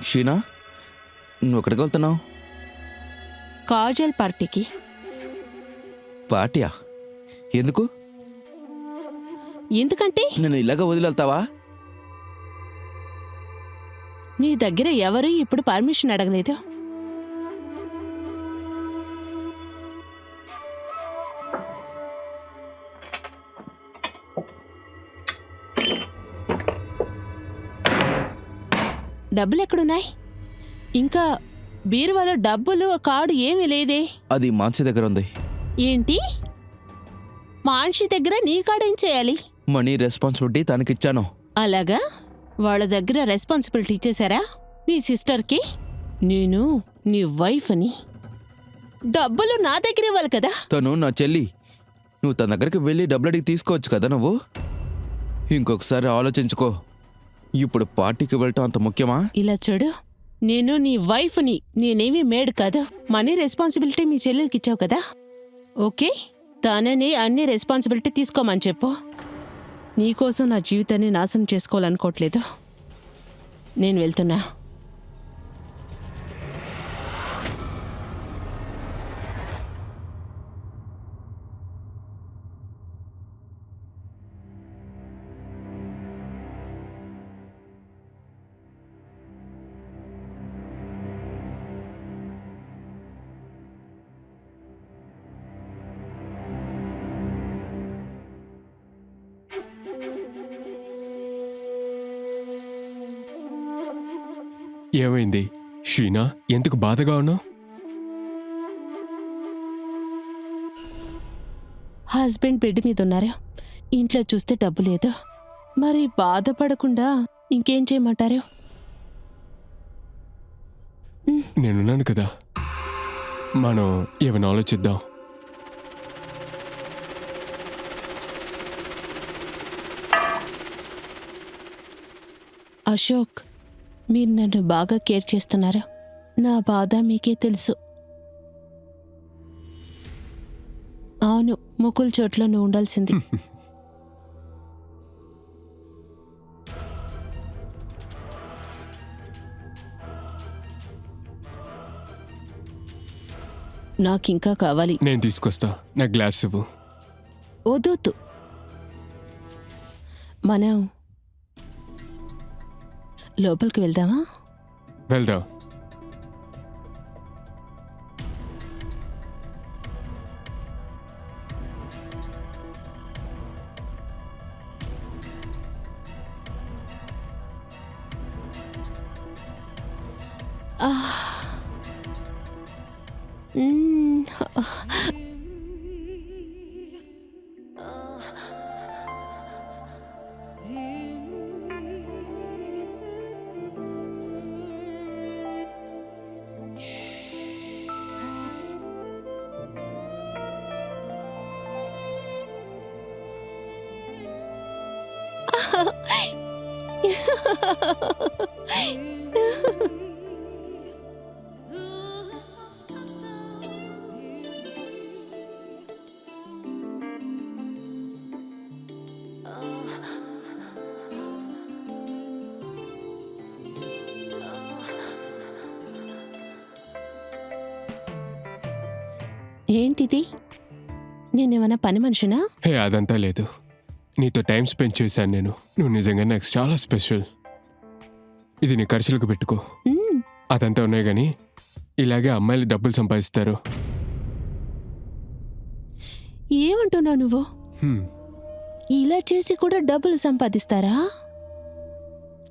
షీనా, నువ్వు ఎక్కడికి వెళ్తున్నావు? కాజల్ పార్టీకి. పార్టీయా? ఎందుకు? ఎందుకంటే నేను ఇలాగ వదిలి వెళ్తావా? నీ దగ్గర ఎవరు ఇప్పుడు పర్మిషన్ అడగలేదు. డబ్బులు ఎక్కడున్నాయి? ఇంకా బీరువాలో డబ్బులు కార్డు ఏమీ లేదే. అది మాన్సి దగ్గర ఉంది. ఏంటి? మాన్షి దగ్గర నీ కార్డు ఏం చేయాలి? మనీ రెస్పాన్సిబిలిటీ తనకిచ్చాను. అలాగా? వాళ్ళ దగ్గర రెస్పాన్సిబిలిటీ ఇచ్చేశారా నీ సిస్టర్కి? నేను నీ వైఫ్ అని. డబ్బులు నా దగ్గర ఇవ్వాలి కదా. తను నా చెల్లి. నువ్వు తన దగ్గరికి వెళ్ళి డబ్బులు అడిగి తీసుకోవచ్చు కదా నువ్వు. ఇంకొకసారి ఆలోచించుకో. ఇప్పుడు పార్టీకి వెళ్ళటం అంత ముఖ్యమా? ఇలా చూడు, నేను నీ వైఫ్ని. నేనేమీ మేడ్ కాదు. మనీ రెస్పాన్సిబిలిటీ మీ చెల్లెలకి ఇచ్చావు కదా. ఓకే, తనని అన్ని రెస్పాన్సిబిలిటీ తీసుకోమని చెప్పు. నీకోసం నా జీవితాన్ని నాశనం చేసుకోవాలనుకోవట్లేదు. నేను వెళ్తున్నా. ఏమైంది షీనా? ఎందుకు బాధగా ఉన్నావు? హస్బెండ్ బెడ్ మీద ఉన్నారు. ఇంట్లో చూస్తే డబ్బు లేదు. మరి బాధపడకుండా ఇంకేం చేయమంటారు? నేనున్నాను కదా, మనం ఏమైనా ఆలోచిద్దాం. అశోక్, మీరు నన్ను బాగా కేర్ చేస్తున్నారు. నా బాధ మీకే తెలుసు. అవును, ముకుల్ చోట్లో నువ్వు ఉండాల్సింది. నాకింకా కావాలి. నేను తీసుకొస్తా. నా గ్లాస్ ఇవ్వు. వద్దు, మనం లోపలికి వెళ్దామా? వెళ్దాం. ఏంటిది? నేనేమన్నా పని మనిషినా? హే, అదంతా లేదు. నీతో టైం స్పెండ్ చేశాను నేను. నువ్వు నిజంగా నాకు చాలా స్పెషల్. ఇది నీ ఖర్చులకు పెట్టుకో. అదంతా ఉన్నాయి కానీ ఇలాగే అమ్మాయిలు డబ్బులు సంపాదిస్తారు. ఏమంటున్నావు నువ్వు? ఇలా చేసి కూడా డబ్బులు సంపాదిస్తారా?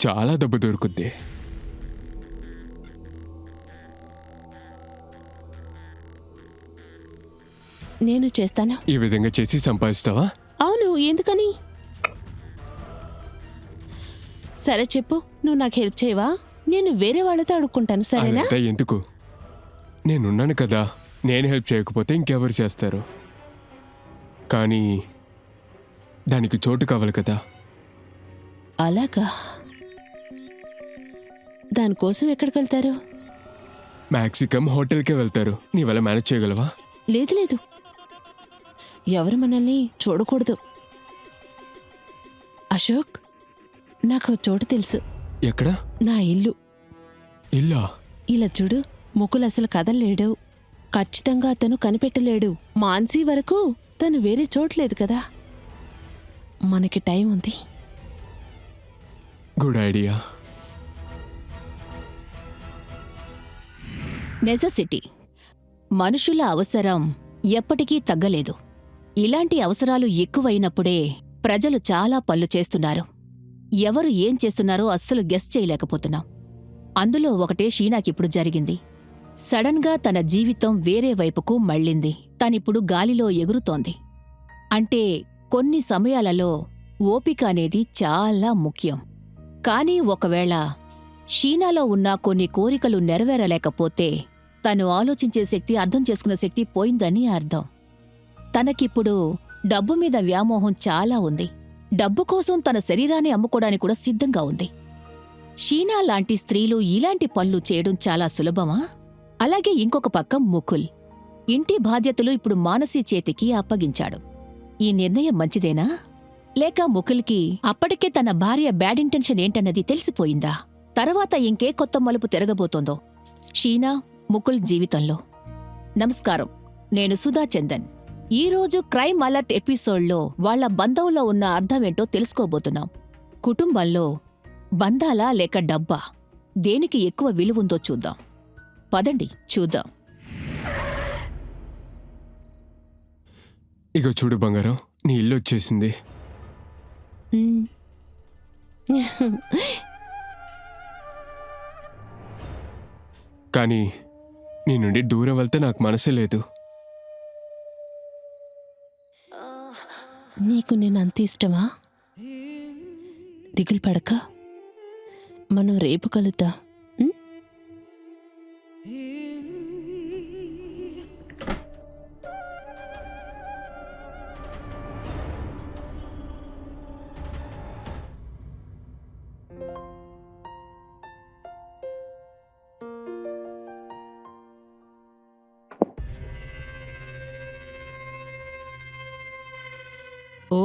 చాలా డబ్బు దొరుకుద్ది. నేను చేస్తాను. ఈ విధంగా చేసి సంపాదిస్తావా? అవును, ఎందుకని? సరే చెప్పు, నువ్వు నాకు హెల్ప్ చేయవా? నేను వేరే వాళ్ళతో అడుక్కుంటాను, సరేనా? అదంతా ఎందుకు? నేనున్నాను కదా. నేను హెల్ప్ చేయకపోతే ఇంకెవరు చేస్తారు? కానీ దానికి చోటు కావాలి కదా. అలాగా? దానికోసం ఎక్కడికి వెళ్తారు? మ్యాక్సికం హోటల్కే వెళ్తారు. నీ వల్ల మేనేజ్ చేయగలవా? లేదు లేదు, ఎవరు మనల్ని చూడకూడదు. అశోక్, నాకు చోటు తెలుసు. ఎక్కడ? నా ఇల్లు. ఇల్లా? ఇలా చూడు, ముకుల్ అసలు కదలలేడు. ఖచ్చితంగా అతను కనిపెట్టలేడు. మాన్సీ వరకు తను వేరే చోట్లేదు కదా. మనకి టైం ఉంది. Good idea. నెసెసిటీ. మనుషుల అవసరం ఎప్పటికీ తగ్గలేదు. ఇలాంటి అవసరాలు ఎక్కువైనప్పుడే ప్రజలు చాలా పనులు చేస్తున్నారు. ఎవరు ఏం చేస్తున్నారో అస్సలు గెస్ చేయలేకపోతున్నాం. అందులో ఒకటే షీనాకిప్పుడు జరిగింది. సడన్గా తన జీవితం వేరే వైపుకు మళ్ళింది. తనిప్పుడు గాలిలో ఎగురుతోంది. అంటే కొన్ని సమయాలలో ఓపిక అనేది చాలా ముఖ్యం. కానీ ఒకవేళ షీనాలో ఉన్న కొన్ని కోరికలు నెరవేరలేకపోతే తను ఆలోచించే శక్తి, అర్థం చేసుకునే శక్తి పోయిందని అర్థం. తనకిప్పుడు డబ్బు మీద వ్యామోహం చాలా ఉంది. డబ్బు కోసం తన శరీరాన్ని అమ్ముకోడానికి కూడా సిద్ధంగా ఉంది. షీనా లాంటి స్త్రీలు ఇలాంటి పనులు చేయడం చాలా సులభమా? అలాగే ఇంకొక పక్క ముకుల్. ఇంటి బాధ్యతలు ఇప్పుడు మానసి చేతికి అప్పగించాడు. ఈ నిర్ణయం మంచిదేనా? లేక ముకుల్కి అప్పటికే తన భార్య బ్యాడ్ ఇంటెన్షన్ ఏంటన్నది తెలిసిపోయిందా? తర్వాత ఇంకే కొత్త మలుపు తిరగబోతోందో షీనా, ముకుల్ జీవితంలో. నమస్కారం, నేను సుధా చందన్. ఈరోజు క్రైమ్ అలర్ట్ ఎపిసోడ్లో వాళ్ల బంధంలో ఉన్న అర్థమేంటో తెలుసుకోబోతున్నాం. కుటుంబంలో బంధాలా లేక డబ్బా, దేనికి ఎక్కువ విలువుందో చూద్దాం. పదండి చూద్దాం. ఇక చూడు బంగారం, నీ ఇల్లు వచ్చేసింది. మ్మ్. కానీ నీ నుండి దూరం వెళ్తే నాకు మనసే లేదు. నీకు నేను అంత ఇష్టమా? దిగులు పడక, మనం రేపు కలుద్దాం. మ్మ్? ఓ,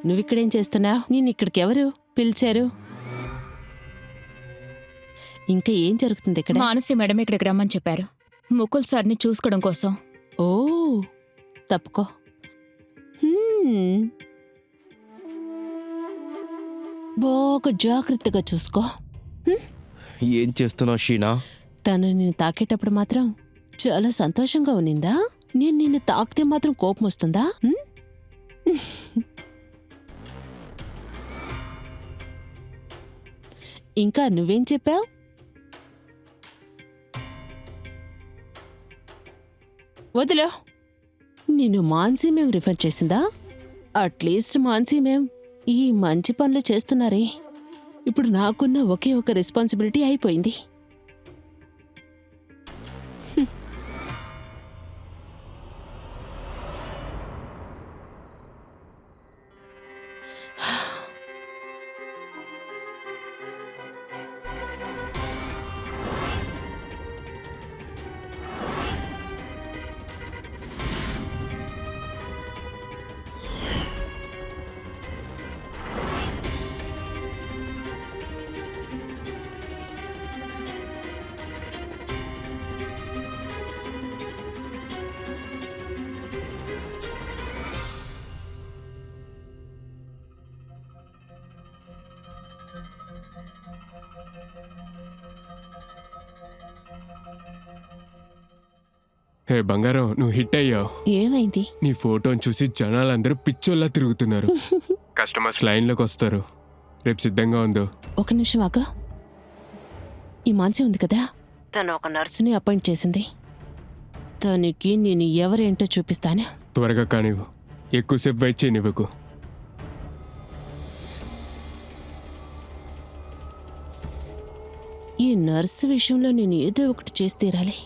నువ్విక్కడేం చేస్తున్నావు? నేను ఇక్కడికి ఎవరు పిలిచారు? ఇంకా ఏం జరుగుతుంది ఇక్కడ? మానసి మేడం ఇక్కడికి రమ్మని చెప్పారు, ముకుల్ సార్ని చూసుకోవడం కోసం. ఓ, తప్పుకో. హ్మ్. బాగా జాగ్రత్తగా చూసుకో. ఏం చేస్తున్నావు షీనా? తను నిన్ను తాకేటప్పుడు మాత్రం చాలా సంతోషంగా ఉన్నిందా? నేను నిన్ను తాకితే మాత్రం కోపం వస్తుందా? హ్మ్? ఇంకా నువ్వేం చెప్పావు? వదిలో. నిన్ను మాన్సీ మేం రిఫర్ చేసిందా? అట్లీస్ట్ మాన్సీ మేం ఈ మంచి పనులు చేస్తున్నారే. ఇప్పుడు నాకున్న ఒకే ఒక రెస్పాన్సిబిలిటీ అయిపోయింది. హే బంగారం, నువ్వు హిట్ అయ్యావు. ఏమైంది? నీ ఫోటోని చూసి జనాలందరూ పిచ్చోల్లా తిరుగుతున్నారు. కస్టమర్స్ లైన్లోకి వస్తారు. రేపు సిద్ధంగా ఉందో? ఒక నిమిషం ఆగా. ఈ మాన్సీ ఉంది కదా, తను ఒక నర్సుని అపాయింట్ చేసింది. తనకి నేను ఎవరేంటో చూపిస్తాను. త్వరగా కానివ్వు, ఎక్కువసేపు వెయిట్ చేయనివ్వకు. ఈ నర్సు విషయంలో నేను ఏదో ఒకటి చేసి తీరాలి.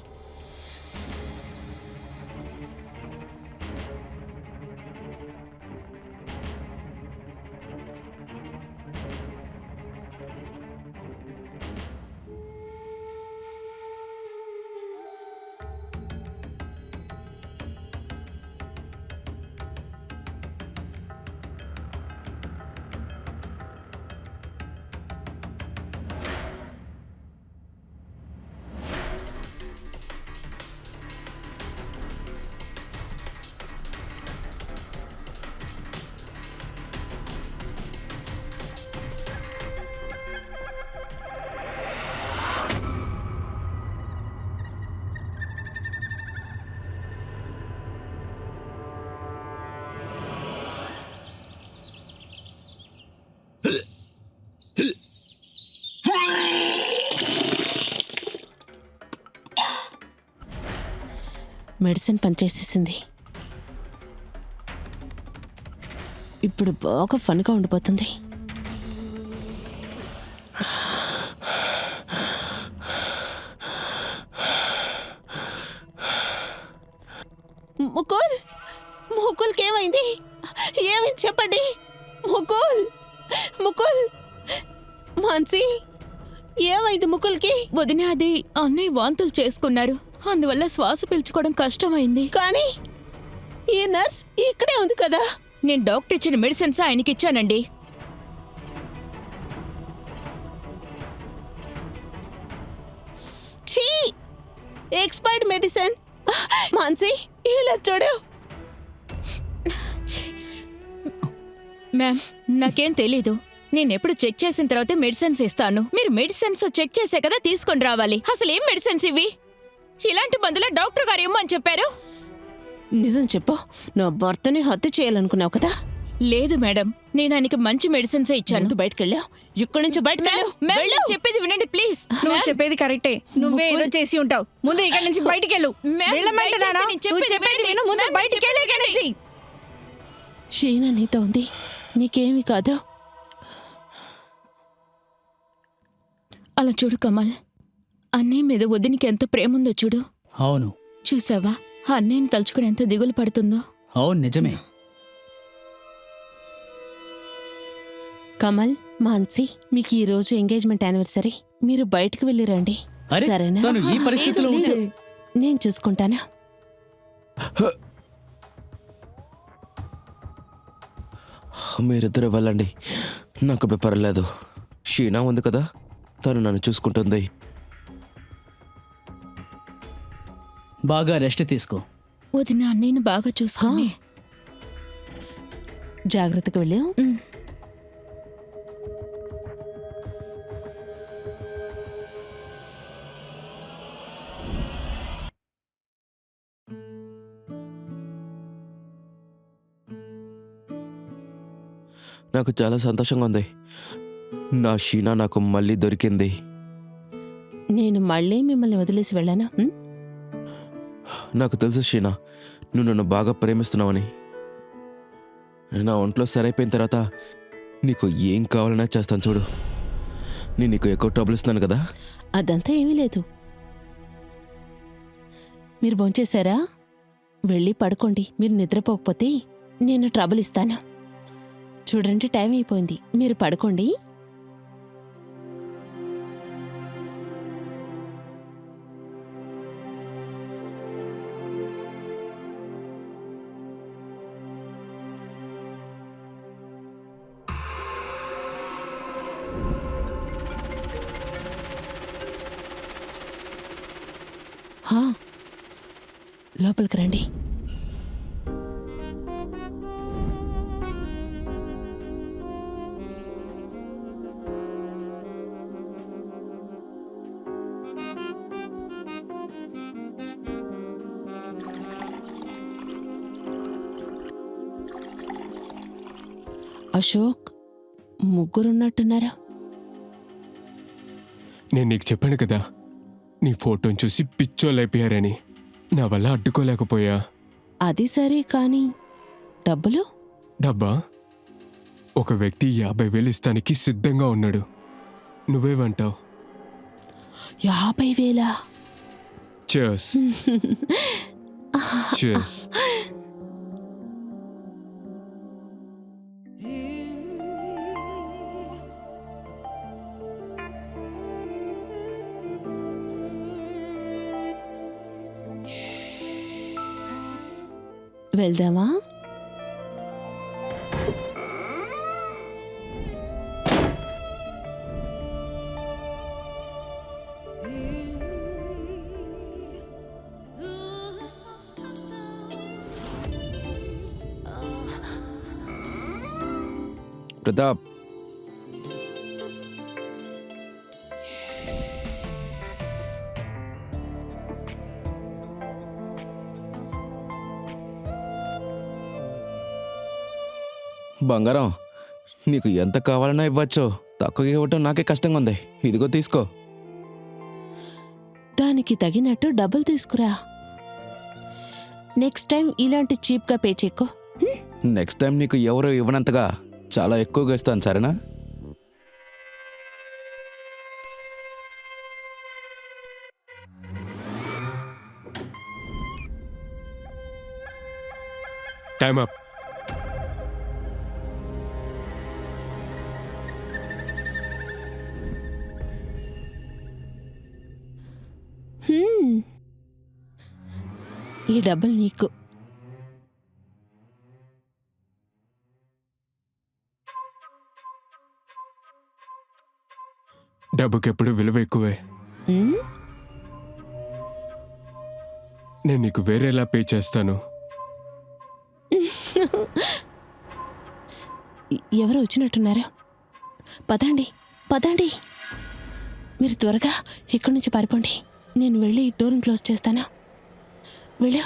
మెడిసిన్ పనిచేసేసింది. ఇప్పుడు బాగా ఫన్గా ఉండిపోతుంది. ముకుల్, ముకుల్కి ఏమైంది? ఏమైంది చెప్పండి. ముకుల్, ముకుల్, మాన్సి, ఏమైంది ముకుల్కి? వదిన, అది అన్నయ్య వాంతులు చేసుకున్నారు, అందువల్ల శ్వాస పీల్చుకోవడం కష్టమైంది. కానీ ఈ నర్స్ ఇక్కడే ఉంది కదా. నేను డాక్టర్ ఇచ్చిన మెడిసిన్స్ ఆయనకి ఇచ్చానండి. ఛీ, ఎక్స్పైర్డ్ మెడిసిన్. మాన్సి, ఇలా చూడు. మ్యామ్, నాకేం తెలీదు. నేనెప్పుడు చెక్ చేసిన తర్వాతే మెడిసిన్స్ ఇస్తాను. మీరు మెడిసిన్స్ చెక్ చేసే కదా తీసుకొని రావాలి. అసలు ఏం మెడిసిన్స్ ఇవి? ఇలాంటి మందుల డాక్టర్ గారు ఏమో అని చెప్పారు. నిజం చెప్పు, నా భర్తని హత్య చేయాలనుకున్నావు కదా? లేదు మేడం, నేను ఆయనకి మంచి మెడిసిన్స్ ఇచ్చాను. ముందు బయటకెళ్ళావు, ఇక్కడి నుంచి బయటకెళ్ళావు. మ్యామ్, నేను చెప్పేది వినండి ప్లీజ్. నువ్వు చెప్పేది కరెక్టే. నువ్వే ఏదో చేసి ఉంటావు. ముందు ఇక్కడి నుంచి బయటికి వెళ్ళు. మ్యామ్, వెళ్ళమంటున్నానా? దయచేసి నేను నువ్వు చెప్పేది చెప్పేది వినండి. విను. ముందు మ్యామ్, బయటికి వెళ్ళు ఇక్కడి నుంచి. షీనా నీతో ఉంది, నీకేమి కాదు. అలా చూడు కమల్, అన్నయ్య మీద వదినికి ఎంత ప్రేమ ఉందో చూడు. అవును, చూసావా అన్నయ్యని తలుచుకుని ఎంత దిగులు పడుతుందో. అవును, నిజమే. కమల్, మాన్సి, మీకు ఈ రోజు ఎంగేజ్మెంట్ యానివర్సరీ. మీరు బయటకు వెళ్ళి రండి, అరే, సరేనా? తను ఈ పరిస్థితిలో ఉంటే లేదు, నేను చూసుకుంటాను. మీరిద్దరు వెళ్ళండి, నాకు ఇప్పుడు పర్లేదు. షీనా ఉంది కదా, తను నన్ను చూసుకుంటుంది. బాగా రెస్ట్ తీసుకో. వదిన అన్నయ్యని బాగా చూసుకోండి. జాగ్రత్తగా వెళ్ళి. ఉమ్. నాకు చాలా సంతోషంగా ఉంది. నా షీనా నాకు మళ్ళీ దొరికింది. నేను మళ్ళీ మిమ్మల్ని వదిలేసి వెళ్ళానా? నాకు తెలుసు షీనా, నువ్వు నన్ను బాగా ప్రేమిస్తున్నావని. నా ఒంట్లో సరైపోయిన తర్వాత నీకు ఏం కావాలన్నా చేస్తాను చూడు. నేను నీకు ఎక్కువ ట్రబుల్ ఇస్తున్నాను కదా. అదంతా ఏమీ లేదు. మీరు భోంచేశారా? వెళ్ళి పడుకోండి. మీరు నిద్రపోకపోతే నేను ట్రబుల్ ఇస్తాను. చూడండి, టైం అయిపోయింది, మీరు పడుకోండి. హా, లోపలికి రండి. అశోక్, ముగ్గురున్నట్టున్నారా? నేను నీకు చెప్పాను కదా, నీ ఫోటోని చూసి పిచ్చోళ్ళైపోయారని. నా వల్ల అడ్డుకోలేకపోయా. అది సరే, కానీ డబ్బులు? డబ్బా? ఒక వ్యక్తి 50,000 ఇస్తానికి సిద్ధంగా ఉన్నాడు. నువ్వేమంటావు? 50,000? Cheers. Cheers. వెళ్దామా? ప్రతాప్, బంగారం, నీకు ఎంత కావాలన్నా ఇవ్వచ్చు. తక్కువగా ఇవ్వటం నాకే కష్టంగా ఉంది. ఇదిగో తీసుకో. దానికి తగినట్టు డబ్బులు తీసుకురా. నెక్స్ట్ టైం ఇలాంటి చీప్గా పే చేయకు. నెక్స్ట్ టైం నీకు ఎవరు ఇవ్వనంతగా చాలా ఎక్కువగా ఇస్తాను, సరేనా? Time up. ఈ డబ్బులు నీకు. డబ్బుకి ఎప్పుడు విలువ ఎక్కువే. హ్మ్? నేను నీకు వేరేలా పే చేస్తాను. ఎవరు వచ్చినట్టున్నారు? పదండి పదండి, మీరు త్వరగా ఇక్కడి నుంచి పారిపోండి. నేను వెళ్ళి డోర్ని క్లోజ్ చేస్తాను. వెళ్ళు.